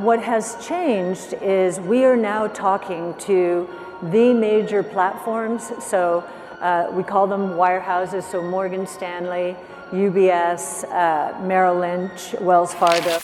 What has changed is we are now talking to the major platforms. So we call them wirehouses. So Morgan Stanley, UBS, Merrill Lynch, Wells Fargo.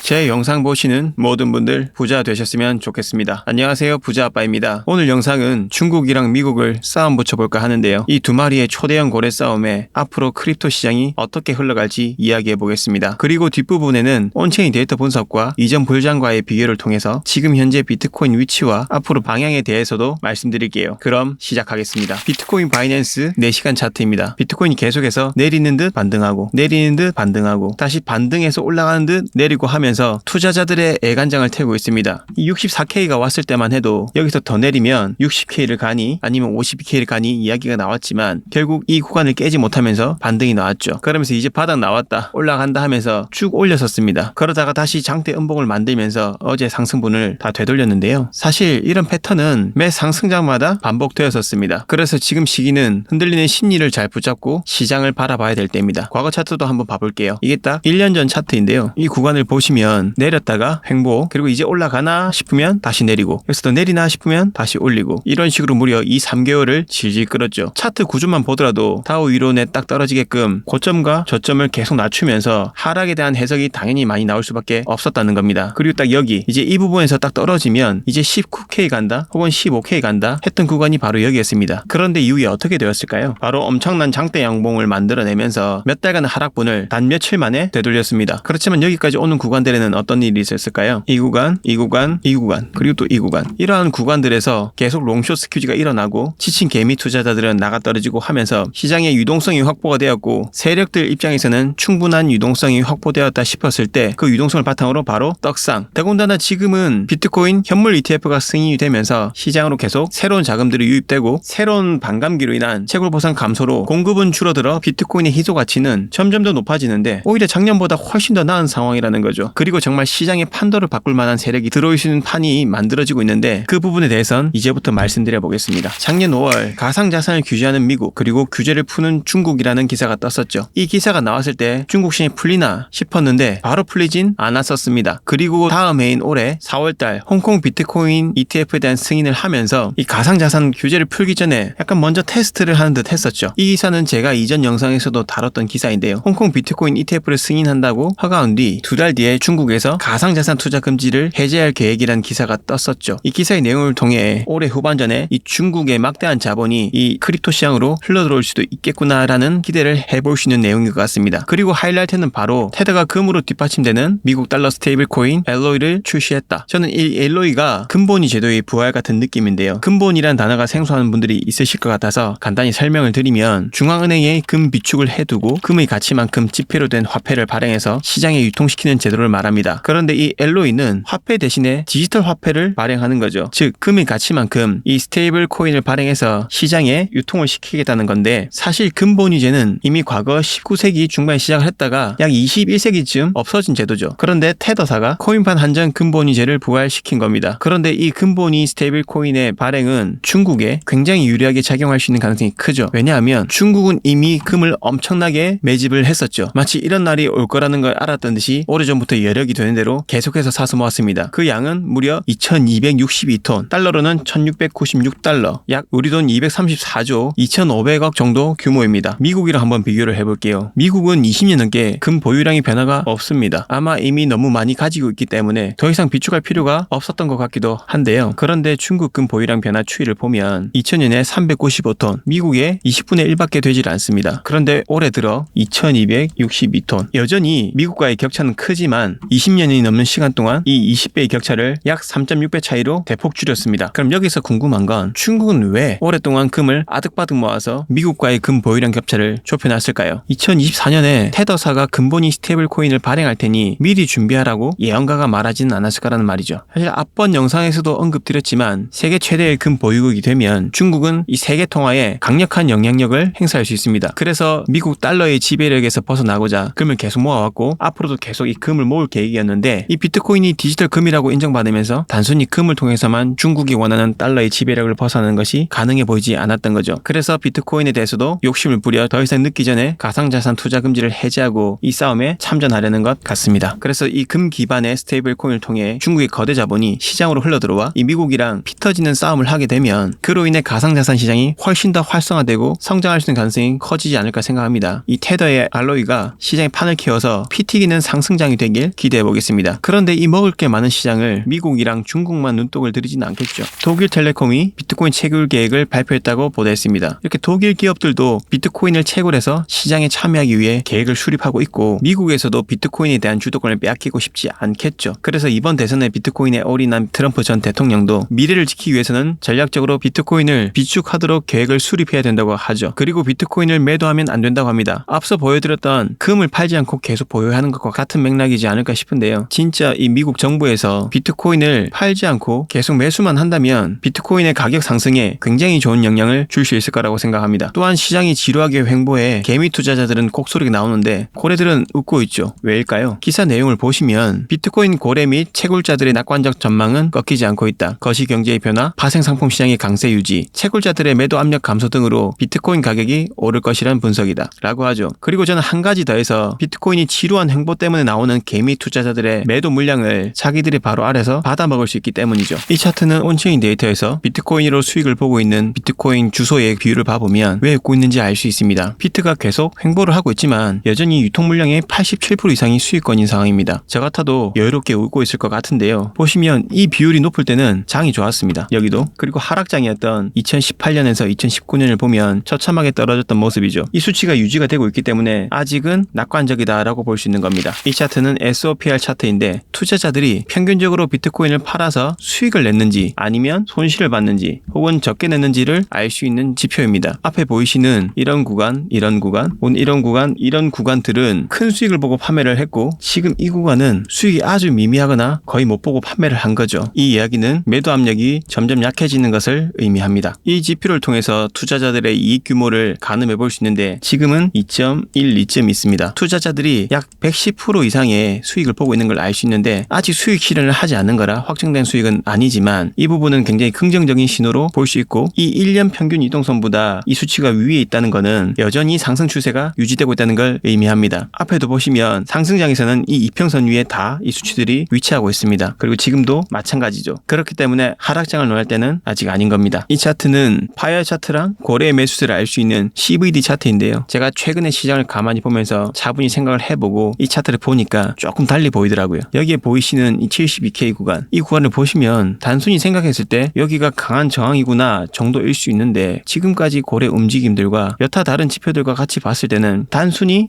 제 영상 보시는 모든 분들 부자 되셨으면 좋겠습니다. 안녕하세요, 부자 아빠입니다. 오늘 영상은 중국이랑 미국을 싸움 붙여볼까 하는데요. 이 두 마리의 초대형 고래 싸움에 앞으로 크립토 시장이 어떻게 흘러갈지 이야기해 보겠습니다. 그리고 뒷부분에는 온체인 데이터 분석과 이전 불장과의 비교를 통해서 지금 현재 비트코인 위치와 앞으로 방향에 대해서도 말씀드릴게요. 그럼 시작하겠습니다. 비트코인 바이낸스 4시간 차트입니다. 비트코인이 계속해서 내리는 듯 반등하고 내리는 듯 반등하고 다시 반등해서 올라가는 듯 내리고 하면서 투자자들의 애간장을 태우고 있습니다. 이 64K가 왔을 때만 해도 여기서 더 내리면 60K를 가니 아니면 52K를 가니 이야기가 나왔지만 결국 이 구간을 깨지 못하면서 반등이 나왔죠. 그러면서 이제 바닥 나왔다 올라간다 하면서 쭉 올렸었습니다. 그러다가 다시 장대 음봉을 만들면서 어제 상승분을 다 되돌렸는데요. 사실 이런 패턴은 매 상승장마다 반복되었었습니다. 그래서 지금 시기는 흔들리는 심리를 잘 붙잡고 시장을 바라봐야 될 때입니다. 과거 차트도 한번 봐볼게요. 이게 딱 1년 전 차트인데요. 이 구간을 보시면 내렸다가 횡보, 그리고 이제 올라가나 싶으면 다시 내리고, 여기서 더 내리나 싶으면 다시 올리고, 이런 식으로 무려 2-3개월을 질질 끌었죠. 차트 구조만 보더라도 다우 이론에 딱 떨어지게끔 고점과 저점을 계속 낮추면서 하락에 대한 해석이 당연히 많이 나올 수밖에 없었다는 겁니다. 그리고 딱 여기 이제 이 부분에서 딱 떨어지면 이제 19K 간다 혹은 15K 간다 했던 구간이 바로 여기였습니다. 그런데 이후에 어떻게 되었을까요? 바로 엄청난 장대 양봉을 만들어내면서 몇 달간 하락분을 단 며칠 만에 되돌렸습니다. 그렇지만 여기까지 오는 구간들에는 어떤 일이 있었을까요? 이 구간, 이 구간, 이 구간, 그리고 또 이 구간, 이러한 구간들에서 계속 롱숏 스퀴즈가 일어나고 지친 개미 투자자들은 나가 떨어지고 하면서 시장의 유동성이 확보가 되었고 세력들 입장에서는 충분한 유동성이 확보되었다 싶었을 때 그 유동성을 바탕으로 바로 떡상. 더군다나 지금은 비트코인 현물 ETF가 승인이 되면서 시장으로 계속 새로운 자금들이 유입되고 새로운 반감기로 인한 채굴 보상 감소로 공급은 줄어들어 비트코인의 희소 가치는 점점 더 높아지는데 오히려 작년보다 훨씬 더 나은 상황이라는 거죠. 그리고 정말 시장의 판도를 바꿀 만한 세력이 들어올 수 있는 판이 만들어지고 있는데 그 부분에 대해선 이제부터 말씀드려 보겠습니다. 작년 5월 가상자산을 규제하는 미국 그리고 규제를 푸는 중국이라는 기사가 떴었죠. 이 기사가 나왔을 때 중국 시장이 풀리나 싶었는데 바로 풀리진 않았었습니다. 그리고 다음 해인 올해 4월달 홍콩 비트코인 ETF에 대한 승인을 하면서 이 가상자산 규제를 풀기 전에 약간 먼저 테스트를 하는 듯 했었죠. 이 기사는 제가 이전 영상에서도 다뤘던 기사인데요. 홍콩 비트코인 ETF를 승인한다고 허가한 뒤 2달 뒤에 중국에서 가상자산 투자 금지를 해제할 계획이란 기사가 떴었죠. 이 기사의 내용을 통해 올해 후반전에 이 중국의 막대한 자본이 이 크립토 시장으로 흘러들어올 수도 있겠구나라는 기대를 해볼 수 있는 내용인 것 같습니다. 그리고 하이라이트는 바로 테더가 금으로 뒷받침되는 미국 달러 스테이블 코인 엘로이를 출시했다. 저는 이 엘로이가 근본이 제도의 부활 같은 느낌인데요. 근본이란 단어가 생소한 분들이 있으실 것 같아서 간단히 설명을 드리면 중앙은행에 금 비축을 해두고 금의 가치만큼 지폐로 된 화폐를 발행해서 시장에 유통시키는 제도를 말합니다. 그런데 이 엘로이는 화폐 대신에 디지털 화폐를 발행하는 거죠. 즉 금의 가치만큼 이 스테이블 코인을 발행해서 시장에 유통을 시키겠다는 건데 사실 근본이제는 이미 과거 19세기 중반에 시작을 했다가 약 21세기쯤 없어진 제도죠. 그런데 테더사가 코인판 한정 근본이제를 부활시킨 겁니다. 그런데 이 근본이 스테이블 코인의 발행은 중국에 굉장히 유리하게 작용할 수 있는 가능성이 크죠. 왜냐하면 중국은 이미 금을 엄청나게 매집을 했었죠. 마치 이런 날이 올 거라는 걸 알았던 듯이 오래전부터 여력이 되는 대로 계속해서 사서 모았습니다. 그 양은 무려 2262톤, 달러로는 1696달러, 약 우리 돈 234조 2500억 정도 규모입니다. 미국이랑 한번 비교를 해볼게요. 미국은 20년 넘게 금 보유량의 변화가 없습니다. 아마 이미 너무 많이 가지고 있기 때문에 더 이상 비축할 필요가 없었던 것 같기도 한데요. 그런데 중국 금 보유량 변화 추이를 보면 2000년에 395톤, 미국의 20분의 1밖에 되질 않습니다. 그런데 올해 들어 2262톤. 여전히 미국과의 격차는 크지만 20년이 넘는 시간 동안 이 20배의 격차를 약 3.6배 차이로 대폭 줄였습니다. 그럼 여기서 궁금한 건 중국은 왜 오랫동안 금을 아득바득 모아서 미국과의 금 보유량 격차를 좁혀놨을까요? 2024년에 테더사가 근본이 스테이블 코인을 발행할 테니 미리 준비하라고 예언가가 말하지는 않았을 거라는 말이죠. 사실 앞번 영상에서도 언급드렸지만 세계 최대의 금 보유국이 되면 중국은 이 세계 통화에 강력한 영향력을 행사할 수 있습니다. 그래서 미국 달러의 지배력에서 벗어나고자 금을 계속 모아왔고 앞으로도 계속 이 금을 모을 해볼 계획이었는데 이 비트코인이 디지털 금이라고 인정받으면서 단순히 금을 통해서만 중국이 원하는 달러의 지배력을 벗어나는 것이 가능해 보이지 않았던 거죠. 그래서 비트코인에 대해서도 욕심을 부려 더 이상 늦기 전에 가상자산 투자 금지를 해제하고 이 싸움에 참전하려는 것 같습니다. 그래서 이 금 기반의 스테이블 코인을 통해 중국의 거대 자본이 시장으로 흘러들어와 이 미국이랑 피 터지는 싸움을 하게 되면 그로 인해 가상자산 시장이 훨씬 더 활성화되고 성장할 수 있는 가능성이 커지지 않을까 생각합니다. 이 테더의 알로이가 시장의 판을 키워서 피 튀기는 상승장이 되길 기대해 보겠습니다. 그런데 이 먹을 게 많은 시장을 미국이랑 중국만 눈독을 들이지는 않겠죠. 독일텔레콤이 비트코인 채굴 계획을 발표했다고 보도했습니다. 이렇게 독일 기업들도 비트코인을 채굴해서 시장에 참여하기 위해 계획을 수립하고 있고 미국에서도 비트코인에 대한 주도권을 빼앗기고 싶지 않겠죠. 그래서 이번 대선에 비트코인에 올인한 트럼프 전 대통령도 미래를 지키기 위해서는 전략적으로 비트코인을 비축하도록 계획을 수립해야 된다고 하죠. 그리고 비트코인을 매도하면 안 된다고 합니다. 앞서 보여드렸던 금을 팔지 않고 계속 보유하는 것과 같은 맥락이지 않을까 싶은데요. 진짜 이 미국 정부에서 비트코인을 팔지 않고 계속 매수만 한다면 비트코인의 가격 상승에 굉장히 좋은 영향을 줄 수 있을 거라고 생각합니다. 또한 시장이 지루하게 횡보해 개미 투자자들은 곡소리가 나오는데 고래들은 웃고 있죠. 왜일까요? 기사 내용을 보시면 비트코인 고래 및 채굴자들의 낙관적 전망은 꺾이지 않고 있다. 거시경제의 변화, 파생상품 시장의 강세 유지, 채굴자들의 매도 압력 감소 등으로 비트코인 가격이 오를 것이란 분석이다 라고 하죠. 그리고 저는 한 가지 더해서 비트코인이 지루한 횡보 때문에 나오는 개미 투자자들의 매도 물량을 자기들이 바로 알아서 받아먹을 수 있기 때문이죠. 이 차트는 온체인 데이터에서 비트코인으로 수익을 보고 있는 비트코인 주소의 비율을 봐보면 왜 웃고 있는지 알 수 있습니다. 비트가 계속 횡보를 하고 있지만 여전히 유통 물량의 87% 이상이 수익권인 상황입니다. 저 같아도 여유롭게 웃고 있을 것 같은데요. 보시면 이 비율이 높을 때는 장이 좋았습니다. 여기도. 그리고 하락장이었던 2018년에서 2019년을 보면 처참하게 떨어졌던 모습이죠. 이 수치가 유지가 되고 있기 때문에 아직은 낙관적이다라고 볼 수 있는 겁니다. 이 차트는 SOPR 차트인데 투자자들이 평균적으로 비트코인을 팔아서 수익을 냈는지 아니면 손실을 봤는지 혹은 적게 냈는지를 알 수 있는 지표입니다. 앞에 보이시는 이런 구간, 이런 구간, 이런 구간, 이런 구간들은 큰 수익을 보고 판매를 했고 지금 이 구간은 수익이 아주 미미하거나 거의 못 보고 판매를 한 거죠. 이 이야기는 매도 압력이 점점 약해지는 것을 의미합니다. 이 지표를 통해서 투자자들의 이익 규모를 가늠해 볼 수 있는데 지금은 2.12쯤 있습니다. 투자자들이 약 110% 이상의 수익을 보고 있는 걸 알 수 있는데 아직 수익 실현을 하지 않은 거라 확정된 수익은 아니지만 이 부분은 굉장히 긍정적인 신호로 볼 수 있고 이 1년 평균 이동선보다 이 수치가 위에 있다는 것은 여전히 상승 추세가 유지되고 있다는 걸 의미합니다. 앞에도 보시면 상승장에서는 이 이평선 위에 다 이 수치들이 위치하고 있습니다. 그리고 지금도 마찬가지죠. 그렇기 때문에 하락장을 논할 때는 아직 아닌 겁니다. 이 차트는 파이어 차트랑 고래의 매수세를 알 수 있는 CVD 차트인데요. 제가 최근에 시장을 가만히 보면서 차분히 생각을 해보고 이 차트를 보니까 조금 달리 보이더라고요. 여기에 보이시는 이 72K 구간, 이 구간을 보시면 단순히 생각했을 때 여기가 강한 저항이구나 정도일 수 있는데 지금까지 고래 움직임들과 여타 다른 지표들과 같이 봤을 때는 단순히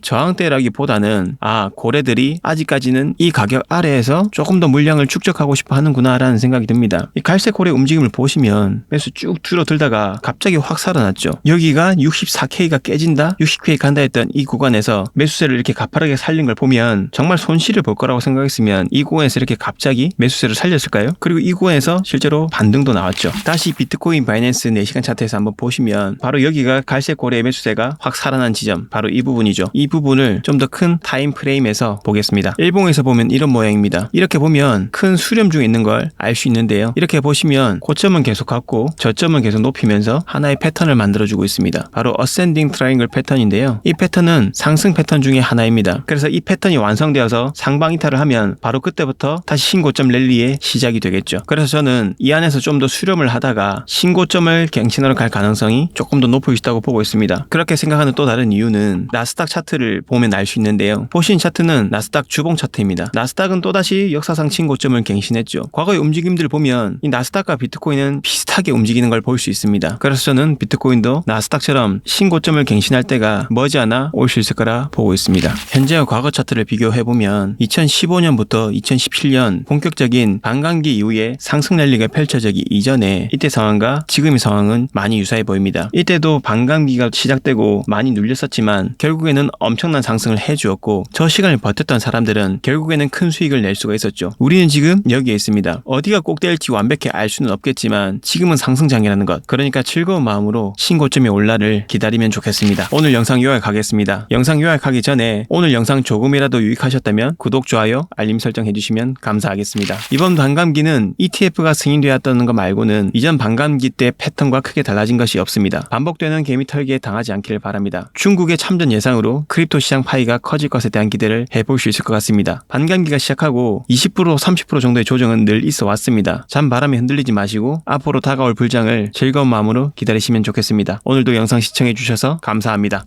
저항대라기보다는 고래들이 아직까지는 이 가격 아래에서 조금 더 물량을 축적하고 싶어 하는구나 라는 생각이 듭니다. 이 갈색 고래 움직임을 보시면 매수 쭉 줄어들다가 갑자기 확 살아났죠. 여기가 64K가 깨진다, 60K 간다 했던 이 구간에서 매수세를 이렇게 가파르게 살린 걸 보면 정말 손실을 볼 거라고 생각했으면 이 구간에서 이렇게 갑자기 매수세를 살렸을까요? 그리고 이 구간에서 실제로 반등도 나왔죠. 다시 비트코인 바이낸스 4시간 차트에서 한번 보시면 바로 여기가 갈색 고래의 매수세가 확 살아난 지점, 바로 이 부분이죠. 이 부분을 좀 더 큰 타임 프레임에서 보겠습니다. 일봉에서 보면 이런 모양입니다. 이렇게 보면 큰 수렴 중에 있는 걸 알 수 있는데요. 이렇게 보시면 고점은 계속 갖고 저점은 계속 높이면서 하나의 패턴을 만들어주고 있습니다. 바로 어센딩 트라이앵글 패턴인데요. 이 패턴은 상승 패턴 중에 하나입니다. 그래서 이 패턴이 완성되어서 상방 이탈을 하면 바로 그때부터 다시 신고점 랠리의 시작이 되겠죠. 그래서 저는 이 안에서 좀 더 수렴을 하다가 신고점을 갱신하러 갈 가능성이 조금 더 높을 수 있다고 보고 있습니다. 그렇게 생각하는 또 다른 이유는 나스닥 차트를 보면 알 수 있는데요. 보신 차트는 나스닥 주봉 차트입니다. 나스닥은 또다시 역사상 신고점을 갱신했죠. 과거의 움직임들을 보면 이 나스닥과 비트코인은 비슷하게 움직이는 걸 볼 수 있습니다. 그래서 저는 비트코인도 나스닥처럼 신고점을 갱신할 때가 머지않아 올 수 있을 거라 보고 있습니다. 현재와 과거 차트를 비교해보면 2015년부터 2017년 본격적인 반감기 이후에 상승 랠리가 펼쳐지기 이전에 이때 상황과 지금의 상황은 많이 유사해 보입니다. 이때도 반감기가 시작되고 많이 눌렸었지만 결국에는 엄청난 상승을 해주었고 저 시간을 버텼던 사람들은 결국에는 큰 수익을 낼 수가 있었죠. 우리는 지금 여기에 있습니다. 어디가 꼭 될지 완벽히 알 수는 없겠지만 지금은 상승장이라는 것, 그러니까 즐거운 마음으로 신고점의 올라를 기다리면 좋겠습니다. 오늘 영상 요약하겠습니다. 영상 요약하기 전에 오늘 영상 조금이라도 유익하셨다면 구독, 좋아요, 알림 설정 해주시면 감사하겠습니다. 이번 반감기는 ETF가 승인되었다는 것 말고는 이전 반감기 때 패턴과 크게 달라진 것이 없습니다. 반복되는 개미 털기에 당하지 않기를 바랍니다. 중국의 참전 예상으로 크립토 시장 파이가 커질 것에 대한 기대를 해볼 수 있을 것 같습니다. 반감기가 시작하고 20% 30% 정도의 조정은 늘 있어 왔습니다. 잔바람에 흔들리지 마시고 앞으로 다가올 불장을 즐거운 마음으로 기다리시면 좋겠습니다. 오늘도 영상 시청해 주셔서 감사합니다.